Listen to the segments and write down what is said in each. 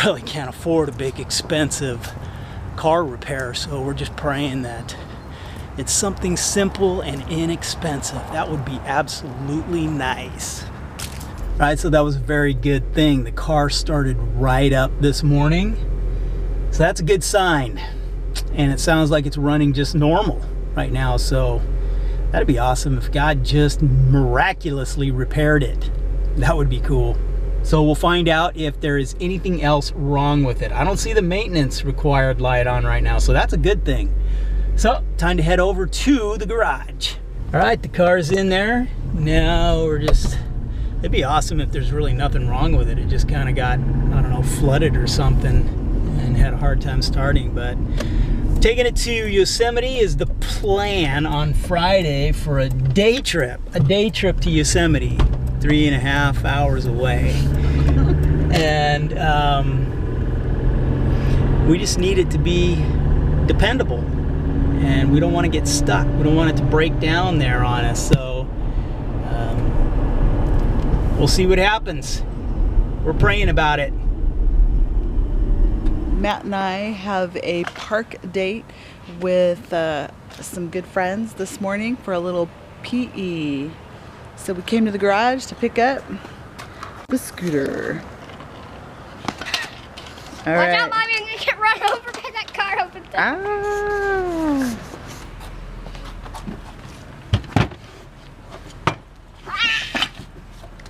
really can't afford a big expensive car repair, so we're just praying that it's something simple and inexpensive. That would be absolutely nice. Right, so that was a very good thing. The car started right up this morning, so that's a good sign. And it sounds like it's running just normal right now, so that'd be awesome if God just miraculously repaired it. That would be cool. So we'll find out if there is anything else wrong with it. I don't see the maintenance required light on right now, so that's a good thing. So, time to head over to the garage. All right, the car's in there. Now it'd be awesome if there's really nothing wrong with it. It just kind of got, I don't know, flooded or something and had a hard time starting. But taking it to Yosemite is the plan on Friday for a day trip to Yosemite, 3.5 hours away. And we just need it to be dependable, and we don't want to get stuck. We don't want it to break down there on us. So we'll see what happens. We're praying about it. Matt and I have a park date with some good friends this morning for a little PE. So we came to the garage to pick up the scooter. All right. Watch out, Mommy, I'm gonna get run over by that car opens up.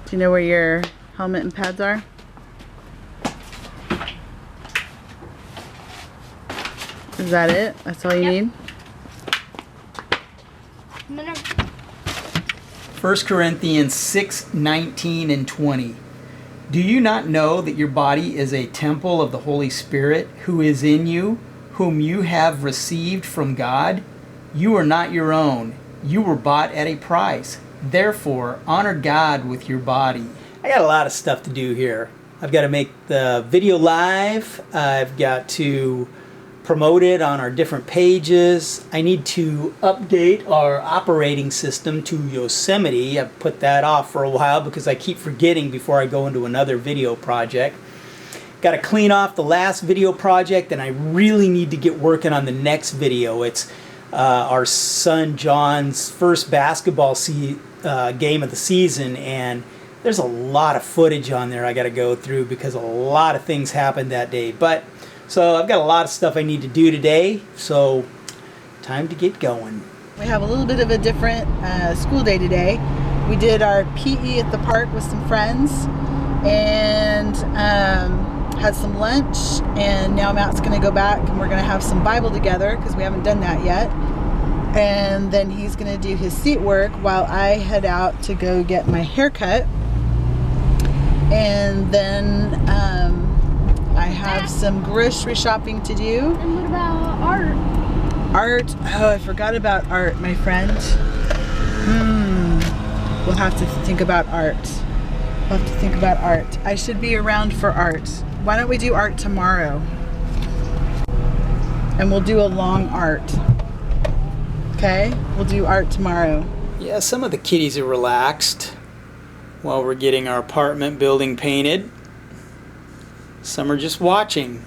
Do you know where your helmet and pads are? Is that it? That's all you need? No. 1 Corinthians 6:19 and 20. Do you not know that your body is a temple of the Holy Spirit who is in you, whom you have received from God? You are not your own. You were bought at a price. Therefore, honor God with your body. I got a lot of stuff to do here. I've got to make the video live. I've got to promote it on our different pages. I need to update our operating system to Yosemite. I've put that off for a while because I keep forgetting before I go into another video project. Got to clean off the last video project, and I really need to get working on the next video. It's our son John's first basketball game of the season, and there's a lot of footage on there I got to go through because a lot of things happened that day. So I've got a lot of stuff I need to do today, so time to get going. We have a little bit of a different school day today. We did our PE at the park with some friends and had some lunch, and now Matt's going to go back and we're going to have some Bible together because we haven't done that yet. And then he's going to do his seat work while I head out to go get my hair cut. And then I have some grocery shopping to do. And what about art? Art? Oh, I forgot about art, my friend. We'll have to think about art. We'll have to think about art. I should be around for art. Why don't we do art tomorrow? And we'll do a long art. Okay? We'll do art tomorrow. Yeah, some of the kiddies are relaxed while we're getting our apartment building painted. Some are just watching.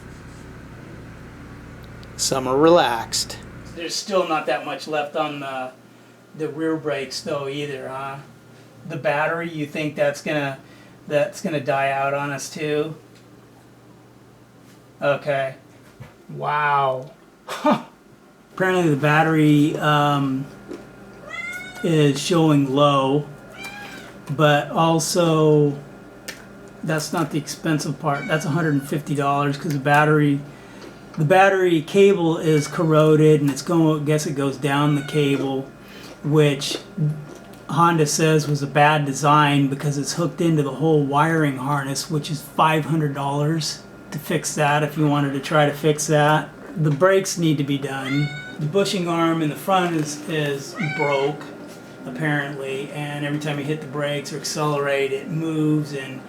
Some are relaxed. There's still not that much left on the rear brakes though either, huh? The battery, you think that's gonna die out on us too? Okay. Wow. Apparently the battery is showing low, but also that's not the expensive part. That's $150 because the battery cable is corroded, and I guess it goes down the cable, which Honda says was a bad design because it's hooked into the whole wiring harness, which is $500 to fix that if you wanted to try to fix that. The brakes need to be done. The bushing arm in the front is broke, apparently, and every time you hit the brakes or accelerate, it moves and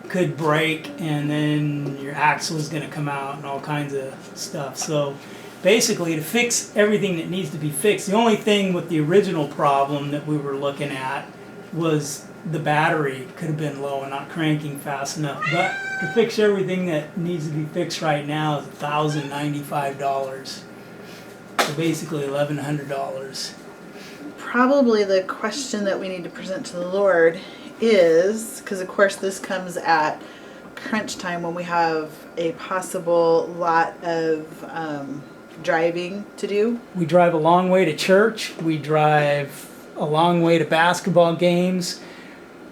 could break, and then your axle is going to come out and all kinds of stuff. So basically, to fix everything that needs to be fixed, the only thing with the original problem that we were looking at was the battery could have been low and not cranking fast enough. But to fix everything that needs to be fixed right now is $1,095. So basically $1,100. Probably the question that we need to present to the Lord is, because of course this comes at crunch time when we have a possible lot of driving to do. We drive a long way to church. We drive a long way to basketball games.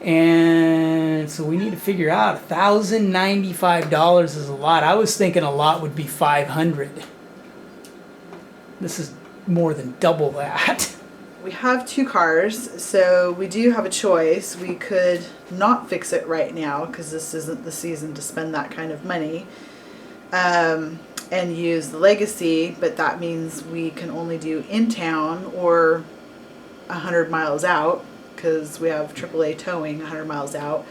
And so we need to figure out $1,095 is a lot. I was thinking a lot would be $500. This is more than double that. We have 2 cars, so we do have a choice. We could not fix it right now because this isn't the season to spend that kind of money, and use the Legacy, but that means we can only do in town or 100 miles out because we have AAA towing 100 miles out.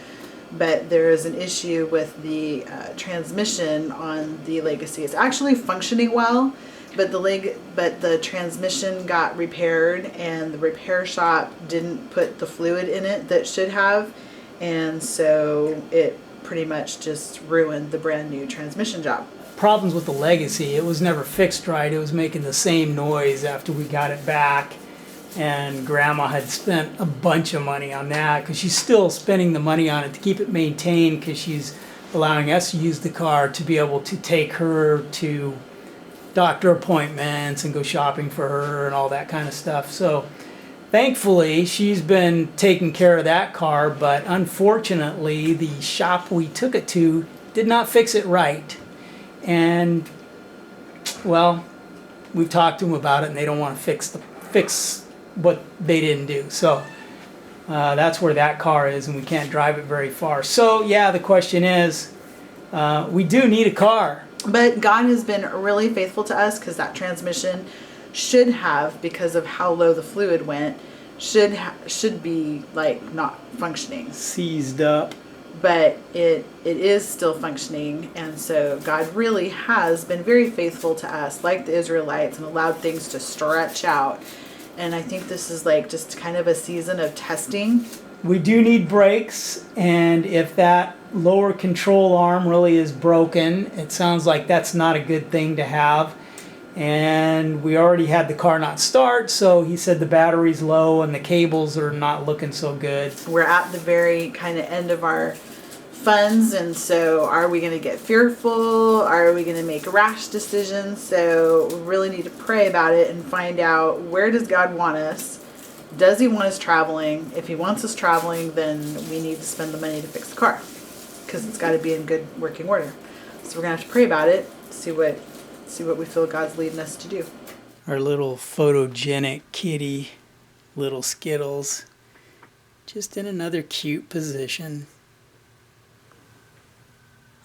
But there is an issue with the transmission on the Legacy. It's actually functioning well, but the transmission got repaired and the repair shop didn't put the fluid in it that should have, and so it pretty much just ruined the brand new transmission job. Problems with the Legacy, it was never fixed right. It was making the same noise after we got it back, and Grandma had spent a bunch of money on that because she's still spending the money on it to keep it maintained, because she's allowing us to use the car to be able to take her to doctor appointments and go shopping for her and all that kind of stuff. So thankfully she's been taking care of that car, but unfortunately the shop we took it to did not fix it right. And well, we've talked to them about it and they don't want to fix what they didn't do. So that's where that car is, and we can't drive it very far. So yeah, the question is, we do need a car. But God has been really faithful to us, because that transmission should have, because of how low the fluid went, should be like not functioning. Seized up. But it is still functioning, and so God really has been very faithful to us, like the Israelites, and allowed things to stretch out. And I think this is like just kind of a season of testing. We do need brakes, and if that lower control arm really is broken, it sounds like that's not a good thing to have. And we already had the car not start, so he said the battery's low and the cables are not looking so good. We're at the very kind of end of our funds, and so are we going to get fearful? Are we going to make rash decisions? So we really need to pray about it and find out, where does God want us? Does he want us traveling? If he wants us traveling, then we need to spend the money to fix the car, because it's got to be in good working order. So we're going to have to pray about it, see what we feel God's leading us to do. Our little photogenic kitty, little Skittles, just in another cute position.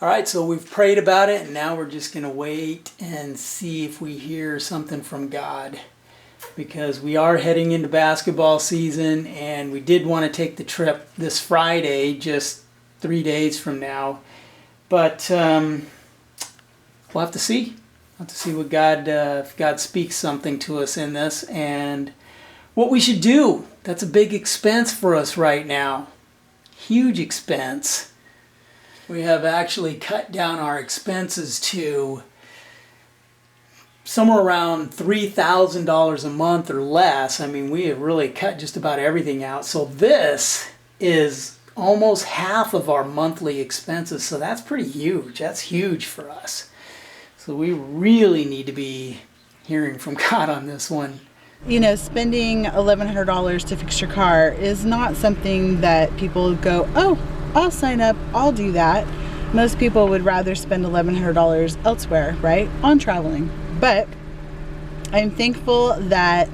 All right, so we've prayed about it, and now we're just going to wait and see if we hear something from God, because we are heading into basketball season, and we did want to take the trip this Friday, just 3 days from now. But we'll have to see. We'll have to see what if God speaks something to us in this, and what we should do. That's a big expense for us right now. Huge expense. We have actually cut down our expenses to somewhere around $3,000 a month or less. I mean, we have really cut just about everything out. So this is almost half of our monthly expenses. So that's pretty huge. That's huge for us. So we really need to be hearing from God on this one. You know, spending $1,100 to fix your car is not something that people go, oh, I'll sign up, I'll do that. Most people would rather spend $1,100 elsewhere, right, on traveling. But I'm thankful that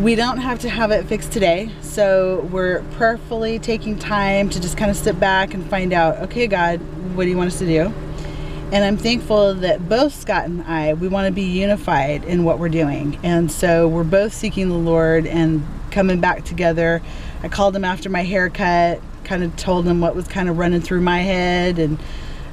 we don't have to have it fixed today. So we're prayerfully taking time to just kind of sit back and find out, okay, God, what do you want us to do? And I'm thankful that both Scott and I, we want to be unified in what we're doing. And so we're both seeking the Lord and coming back together. I called him after my haircut, kind of told him what was kind of running through my head. And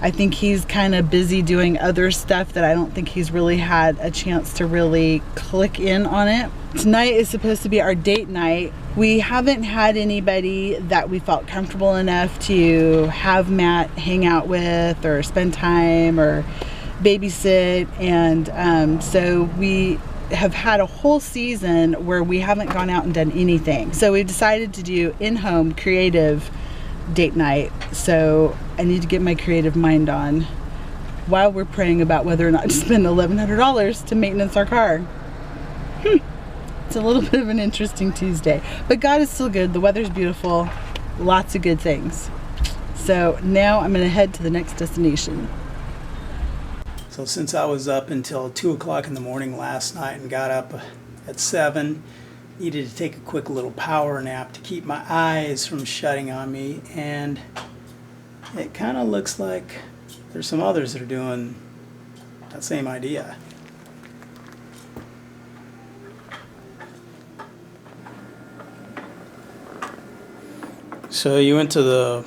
I think he's kind of busy doing other stuff that I don't think he's really had a chance to really click in on it. Tonight is supposed to be our date night. We haven't had anybody that we felt comfortable enough to have Matt hang out with or spend time or babysit, and so we have had a whole season where we haven't gone out and done anything. So we decided to do in-home creative date night. So I need to get my creative mind on while we're praying about whether or not to spend $1,100 to maintenance our car. It's a little bit of an interesting Tuesday, but God is still good. The weather's beautiful, lots of good things. So now I'm gonna head to the next destination. So since I was up until 2 o'clock in the morning last night and got up at 7, needed to take a quick little power nap to keep my eyes from shutting on me, and it kind of looks like there's some others that are doing that same idea. So you went to the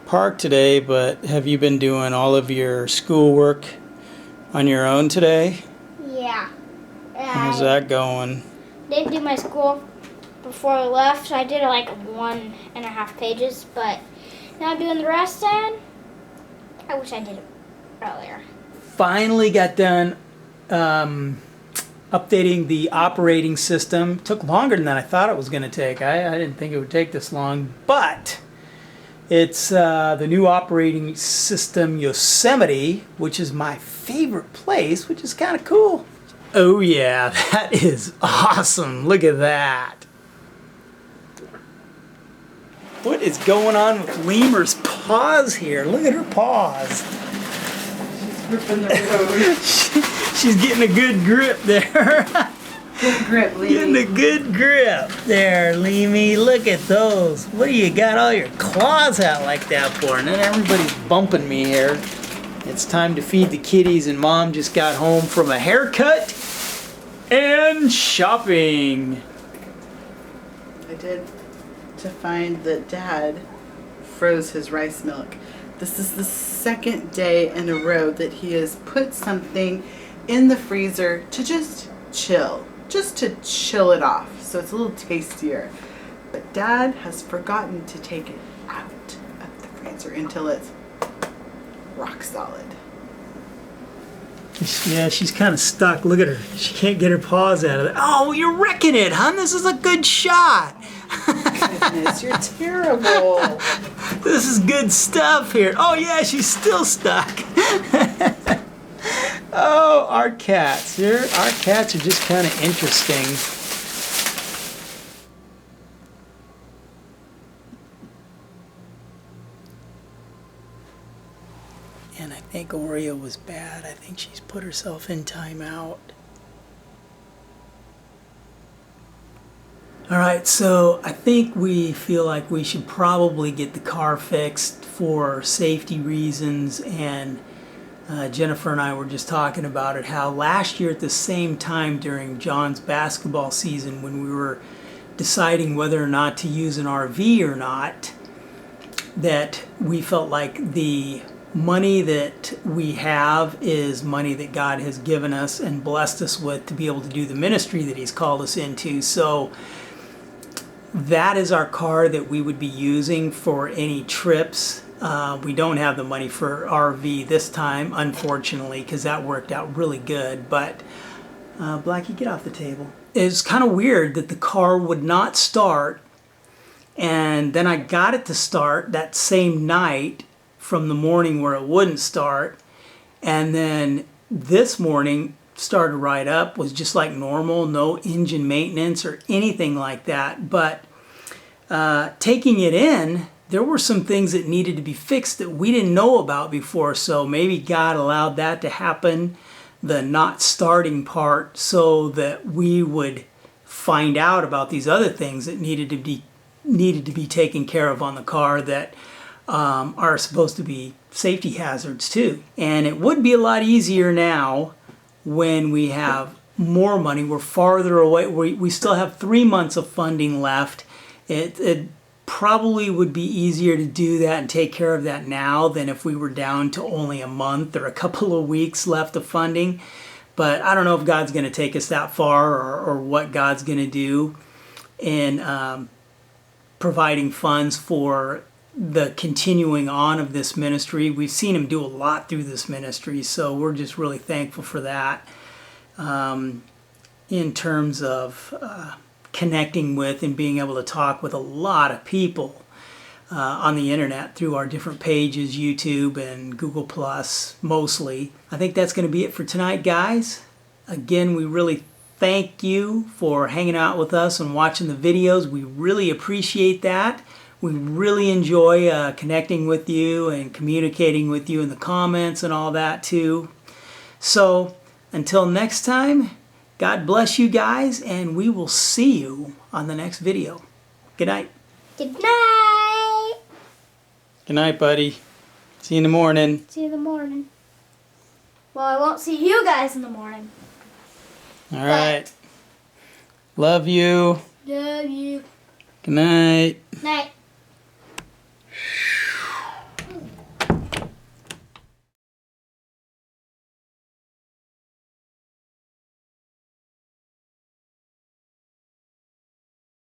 park today, but have you been doing all of your schoolwork on your own today? Yeah. How's that going? Didn't do my school before I left, so I did like 1.5 pages, but now I'm doing the rest, and I wish I did it earlier. Finally got done updating the operating system. Took longer than I thought it was going to take. I didn't think it would take this long, but it's the new operating system Yosemite, which is my favorite place, which is kind of cool. Oh yeah, that is awesome. Look at that. What is going on with Lemur's paws here? Look at her paws. Gripping the road. She's getting a good grip there. Good grip, Lemmy. Getting a good grip there, Lemmy. Look at those. What do you got all your claws out like that for? And then everybody's bumping me here. It's time to feed the kitties, and Mom just got home from a haircut and shopping. I did to find that Dad froze his rice milk. This is the second day in a row that he has put something in the freezer to just chill it off, so it's a little tastier. But Dad has forgotten to take it out of the freezer until it's rock solid. Yeah, she's kind of stuck. Look at her. She can't get her paws out of it. Oh, you're wrecking it, hon. This is a good shot. Goodness, you're terrible. This is good stuff here. Oh, yeah, she's still stuck. Oh, our cats. Our cats are just kind of interesting. And I think Oreo was bad. I think she's put herself in timeout. All right, so I think we feel like we should probably get the car fixed for safety reasons, and Jennifer and I were just talking about it, how last year at the same time during John's basketball season, when we were deciding whether or not to use an RV or not, that we felt like the money that we have is money that God has given us and blessed us with to be able to do the ministry that He's called us into. So that is our car that we would be using for any trips. We don't have the money for RV this time, unfortunately, because that worked out really good. But Blackie, get off the table. It's kind of weird that the car would not start, and then I got it to start that same night from the morning where it wouldn't start, and then this morning started right up, was just like normal, no engine maintenance or anything like that. But taking it in, there were some things that needed to be fixed that we didn't know about before, so maybe God allowed that to happen, the not starting part, so that we would find out about these other things that needed to be taken care of on the car that are supposed to be safety hazards too. And it would be a lot easier now when we have more money. We're farther away. We still have 3 months of funding left. It probably would be easier to do that and take care of that now than if we were down to only a month or a couple of weeks left of funding. But I don't know if God's going to take us that far, or what God's going to do in providing funds for the continuing on of this ministry. We've seen him do a lot through this ministry, so we're just really thankful for that. In terms of connecting with and being able to talk with a lot of people on the internet through our different pages, YouTube and Google Plus mostly. I think that's going to be it for tonight, guys. Again, we really thank you for hanging out with us and watching the videos. We really appreciate that. We really enjoy connecting with you and communicating with you in the comments and all that too. So until next time, God bless you guys, and we will see you on the next video. Good night. Good night. Good night, buddy. See you in the morning. See you in the morning. Well, I won't see you guys in the morning. All right. Love you. Love you. Good night. Night.